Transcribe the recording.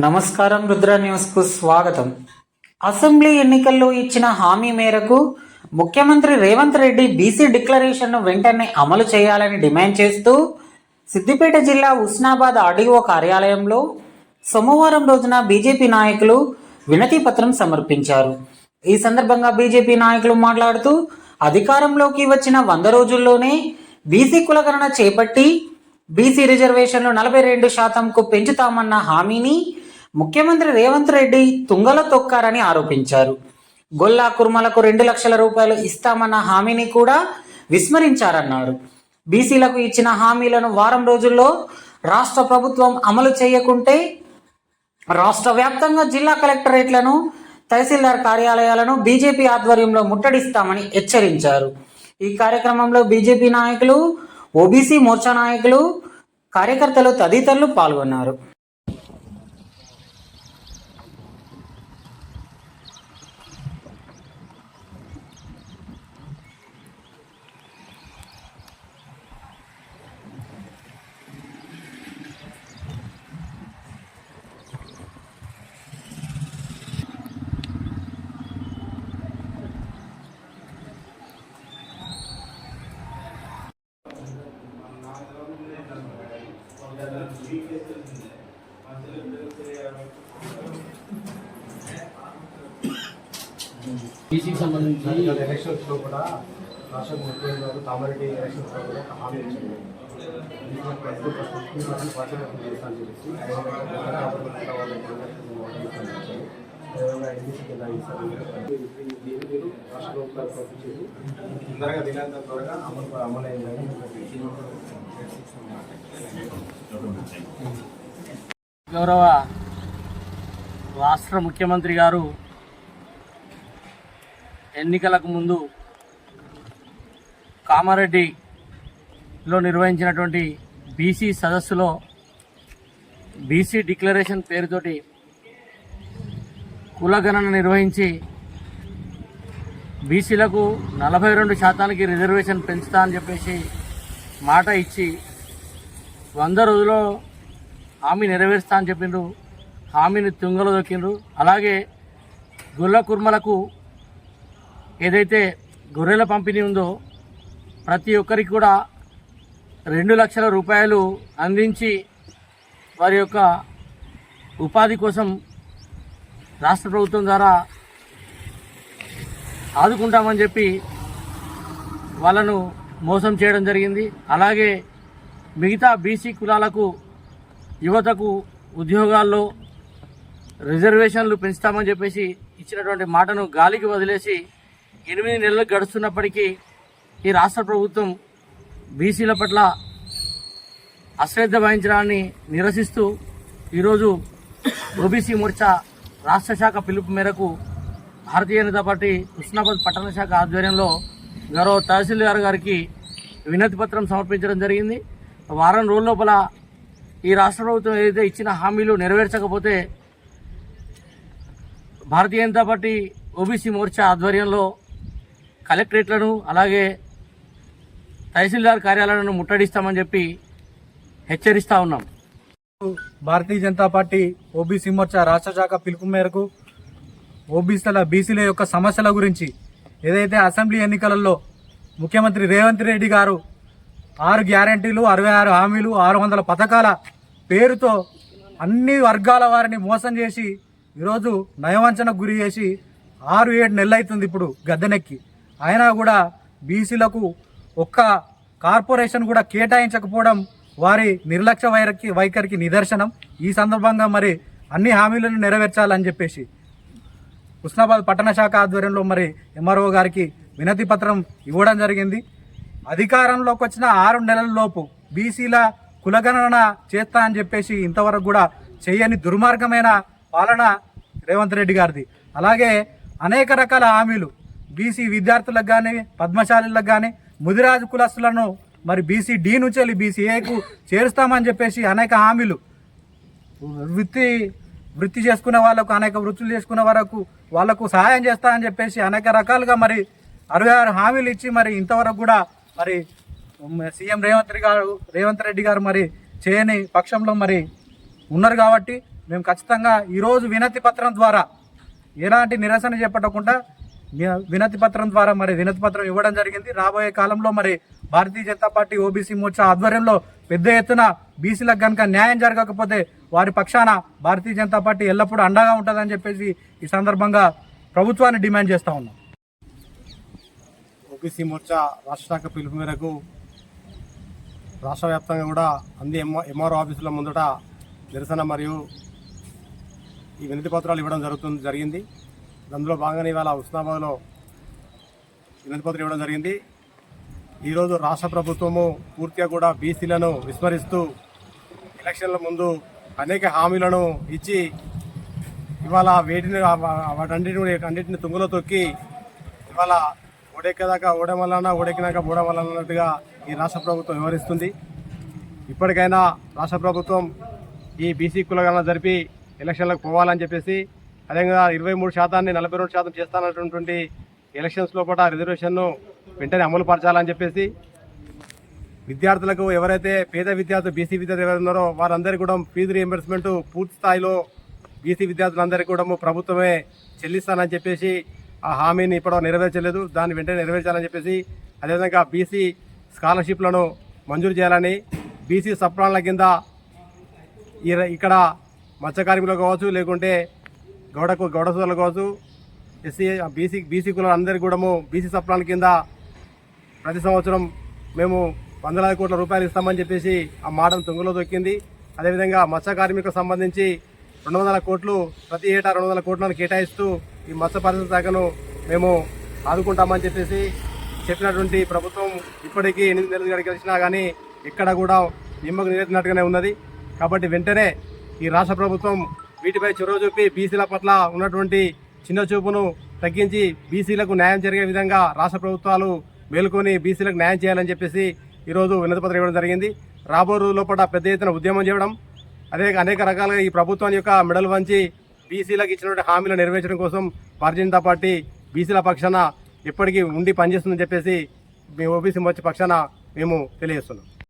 నమస్కారం, రుద్ర న్యూస్కు స్వాగతం. అసెంబ్లీ ఎన్నికల్లో ఇచ్చిన హామీ మేరకు ముఖ్యమంత్రి రేవంత్ రెడ్డి బీసీ డిక్లరేషన్ను వెంటనే అమలు చేయాలని డిమాండ్ చేస్తూ సిద్దిపేట జిల్లా హుస్నాబాద్ ఆర్డీఓ కార్యాలయంలో సోమవారం రోజున బీజేపీ నాయకులు వినతి పత్రం సమర్పించారు. ఈ సందర్భంగా బీజేపీ నాయకులు మాట్లాడుతూ అధికారంలోకి వచ్చిన 100 రోజుల్లోనే బీసీ కులగణన చేపట్టి బీసీ రిజర్వేషన్లు 42%కు పెంచుతామన్న హామీని ముఖ్యమంత్రి రేవంత్ రెడ్డి తుంగలో తొక్కారని ఆరోపించారు. గొల్లా కుర్మలకు 2 లక్షల రూపాయలు ఇస్తామన్న హామీని కూడా విస్మరించారన్నారు. బీసీలకు ఇచ్చిన హామీలను వారం రోజుల్లో రాష్ట్ర ప్రభుత్వం అమలు చేయకుంటే రాష్ట్ర వ్యాప్తంగా జిల్లా కలెక్టరేట్లను, తహసీల్దార్ కార్యాలయాలను బీజేపీ ఆధ్వర్యంలో ముట్టడిస్తామని హెచ్చరించారు. ఈ కార్యక్రమంలో బీజేపీ నాయకులు, ఓబీసీ మోర్చా నాయకులు, కార్యకర్తలు తదితరులు పాల్గొన్నారు. బీసీకి సంబంధించి ఎలక్షన్స్లో కూడా రాష్ట్ర ముఖ్యమంత్రి గారు కామారెడ్డి ఎలక్షన్స్లో కూడా హామీ ఇచ్చింది. తొందరగా దినాంతం త్వరగా అమలైందని గౌరవ రాష్ట్ర ముఖ్యమంత్రి గారు ఎన్నికలకు ముందు కామారెడ్డిలో నిర్వహించినటువంటి బీసీ సదస్సులో బీసీ డిక్లరేషన్ పేరుతోటి కులగణన నిర్వహించి బీసీలకు 42% రిజర్వేషన్ పెంచుతా అని చెప్పేసి మాట ఇచ్చి 100 రోజుల్లో హామీ నెరవేరుస్తా అని చెప్పిండ్రు. హామీని తుంగలో దొక్కిండ్రు. అలాగే గొల్ల కుర్మలకు ఏదైతే గొర్రెల పంపిణీ ఉందో ప్రతి ఒక్కరికి కూడా 2 లక్షల రూపాయలు అందించి వారి యొక్క ఉపాధి కోసం రాష్ట్ర ప్రభుత్వం ద్వారా ఆదుకుంటామని చెప్పి వాళ్ళను మోసం చేయడం జరిగింది. అలాగే మిగతా బీసీ కులాలకు, యువతకు ఉద్యోగాల్లో రిజర్వేషన్లు పెంచుతామని చెప్పేసి ఇచ్చినటువంటి మాటను గాలికి వదిలేసి 8 నెలలు గడుస్తున్నప్పటికీ ఈ రాష్ట్ర ప్రభుత్వం బీసీల పట్ల అశ్రద్ధ వహించడాన్ని నిరసిస్తూ ఈరోజు ఓబీసీ మోర్చా రాష్ట్ర శాఖ పిలుపు మేరకు భారతీయ జనతా పార్టీ హుస్నాబాద్ పట్టణ శాఖ ఆధ్వర్యంలో గౌరవ తహసీల్దార్ గారికి వినతి పత్రం సమర్పించడం జరిగింది. వారం రోజుల లోపల ఈ రాష్ట్ర ప్రభుత్వం ఏదైతే ఇచ్చిన హామీలు నెరవేర్చకపోతే భారతీయ జనతా పార్టీ ఓబీసీ మోర్చా ఆధ్వర్యంలో కలెక్టరేట్లను, అలాగే తహసీల్దార్ కార్యాలయాలను ముట్టడిస్తామని చెప్పి హెచ్చరిస్తూ ఉన్నాం. భారతీయ జనతా పార్టీ ఓబీసీ మోర్చా రాష్ట్ర శాఖ పిలుపు మేరకు బీసీల యొక్క సమస్యల గురించి ఏదైతే అసెంబ్లీ ఎన్నికలలో ముఖ్యమంత్రి రేవంత్ రెడ్డి గారు 6 గ్యారంటీలు, 66 హామీలు, 600 పథకాల పేరుతో అన్ని వర్గాల వారిని మోసం చేసి ఈరోజు నయవంచనకు గురి చేసి 6-7 నెలలు అవుతుంది ఇప్పుడు గద్దెనెక్కి. అయినా కూడా బీసీలకు ఒక్క కార్పొరేషన్ కూడా కేటాయించకపోవడం వారి నిర్లక్ష్య వైఖరికి నిదర్శనం. ఈ సందర్భంగా మరి అన్ని హామీలను నెరవేర్చాలని చెప్పేసి హుస్నాబాద్ పట్టణ శాఖ ఆధ్వర్యంలో మరి ఎంఆర్ఓ గారికి వినతి పత్రం ఇవ్వడం జరిగింది. అధికారంలోకి వచ్చిన 6 నెలల లోపు బీసీల కులగణన చేస్తా అని చెప్పేసి ఇంతవరకు కూడా చేయని దుర్మార్గమైన పాలన రేవంత్ రెడ్డి గారిది. అలాగే అనేక రకాల హామీలు బీసీ విద్యార్థులకు కానీ, పద్మశాలీలకు కానీ, ముదిరాజు కులస్తులను మరి బీసీ డి నుంచి వెళ్ళి బీసీ ఏకు చేరుస్తామని చెప్పేసి అనేక హామీలు, వృత్తి చేసుకునే వాళ్ళకు, అనేక వృత్తులు చేసుకునే వరకు వాళ్లకు సహాయం చేస్తామని చెప్పేసి అనేక రకాలుగా మరి 66 హామీలు ఇచ్చి మరి ఇంతవరకు కూడా మరి సీఎం రేవంత్ రెడ్డి గారు మరి చేయని పక్షంలో మరి ఉన్నారు. కాబట్టి మేము ఖచ్చితంగా ఈరోజు వినతి పత్రం ద్వారా ఎలాంటి నిరసన చేపట్టకుండా వినతి పత్రం ద్వారా మరి వినతి పత్రం ఇవ్వడం జరిగింది. రాబోయే కాలంలో మరి భారతీయ జనతా పార్టీ ఓబీసీ మోర్చా ఆధ్వర్యంలో పెద్ద ఎత్తున బీసీలకు కనుక న్యాయం జరగకపోతే వారి పక్షాన భారతీయ జనతా పార్టీ ఎల్లప్పుడూ అండగా ఉంటుందని చెప్పేసి ఈ సందర్భంగా ప్రభుత్వాన్ని డిమాండ్ చేస్తా ఉన్నాం. ఓబీసీ మోర్చా రాష్ట్ర శాఖ పిలుపు మేరకు రాష్ట్ర వ్యాప్తంగా కూడా అన్ని ఎంఆర్ఓ ఆఫీసుల ముందట నిరసన మరియు ఈ వినతి పత్రాలు ఇవ్వడం జరిగింది. అందులో భాగంగానే ఇవాళ హుస్నాబాద్లో వినతి పత్రం ఇవ్వడం జరిగింది. ఈరోజు రాష్ట్ర ప్రభుత్వము పూర్తిగా కూడా బీసీలను విస్మరిస్తూ ఎలక్షన్ల ముందు అనేక హామీలను ఇచ్చి ఇవాళ వాటన్నిటిని తుంగలో తొక్కి ఇవాళ ఓడెక్కేదాకా ఓడమల్లన్నా ఓడెక్కినాక బోడమల్లన్న అన్నట్టుగా ఈ రాష్ట్ర ప్రభుత్వం వ్యవహరిస్తుంది. ఇప్పటికైనా రాష్ట్ర ప్రభుత్వం ఈ బీసీ కులగణన జరిపి ఎలక్షన్లకు పోవాలని చెప్పేసి, అదేవిధంగా 23% 42% చేస్తానటువంటి ఎలక్షన్స్ లోపల రిజర్వేషన్ను వెంటనే అమలు పరచాలని చెప్పేసి, విద్యార్థులకు ఎవరైతే పేద విద్యార్థులు బీసీ విద్యార్థులు ఎవరు ఉన్నారో వారందరికీ కూడా ఫీజు రీఎంబర్స్మెంట్ పూర్తి స్థాయిలో బీసీ విద్యార్థులందరికీ కూడా ప్రభుత్వమే చెల్లిస్తానని చెప్పేసి ఆ హామీని ఇప్పటివరకు నెరవేర్చలేదు. దాన్ని వెంటనే నెరవేర్చాలని చెప్పేసి, అదేవిధంగా బీసీ స్కాలర్షిప్లను మంజూరు చేయాలని, బీసీ సప్లాన్ల కింద ఇక్కడ మత్స్య కార్మికులు కావచ్చు, లేకుంటే గౌడ సోదరులు కావచ్చు, ఎస్సీ బీసీ కులాలందరికీ కూడా బీసీ సప్లాన్ల కింద ప్రతి సంవత్సరం మేము 100 కోట్ల రూపాయలు ఇస్తామని చెప్పేసి ఆ మాటను తుంగలో దొక్కింది. అదేవిధంగా మత్స్య కార్మికులకు సంబంధించి 200 కోట్లు ప్రతి ఏటా 200 కోట్లను కేటాయిస్తూ ఈ మత్స్య పరిశ్రమ శాఖను మేము ఆదుకుంటామని చెప్పేసి చెప్పినటువంటి ప్రభుత్వం ఇప్పటికీ 8 నెలలు గడిచినా కానీ ఎక్కడ కూడా నిమ్మకు నీరెత్తినట్టుగానే ఉన్నది. కాబట్టి వెంటనే ఈ రాష్ట్ర ప్రభుత్వం వీటిపై చొరవ చూపి బీసీల పట్ల ఉన్నటువంటి చిన్న చూపును తగ్గించి బీసీలకు న్యాయం జరిగే విధంగా రాష్ట్ర ప్రభుత్వాలు మేలుకొని బీసీలకు న్యాయం చేయాలని చెప్పేసి ఈరోజు వినతిపత్రం ఇవ్వడం జరిగింది. రాబో రోజుల్లోపల పెద్ద ఎత్తున ఉద్యమం చేయడం, అనేక రకాలుగా ఈ ప్రభుత్వం యొక్క మెడలు వంచి బీసీలకు ఇచ్చినటువంటి హామీలు నెరవేర్చడం కోసం భారతీయ జనతా పార్టీ బీసీల పక్షాన ఎప్పటికీ ఉండి పనిచేస్తుందని చెప్పేసి ఓబీసీ మోర్చా పక్షాన మేము తెలియజేస్తున్నాం.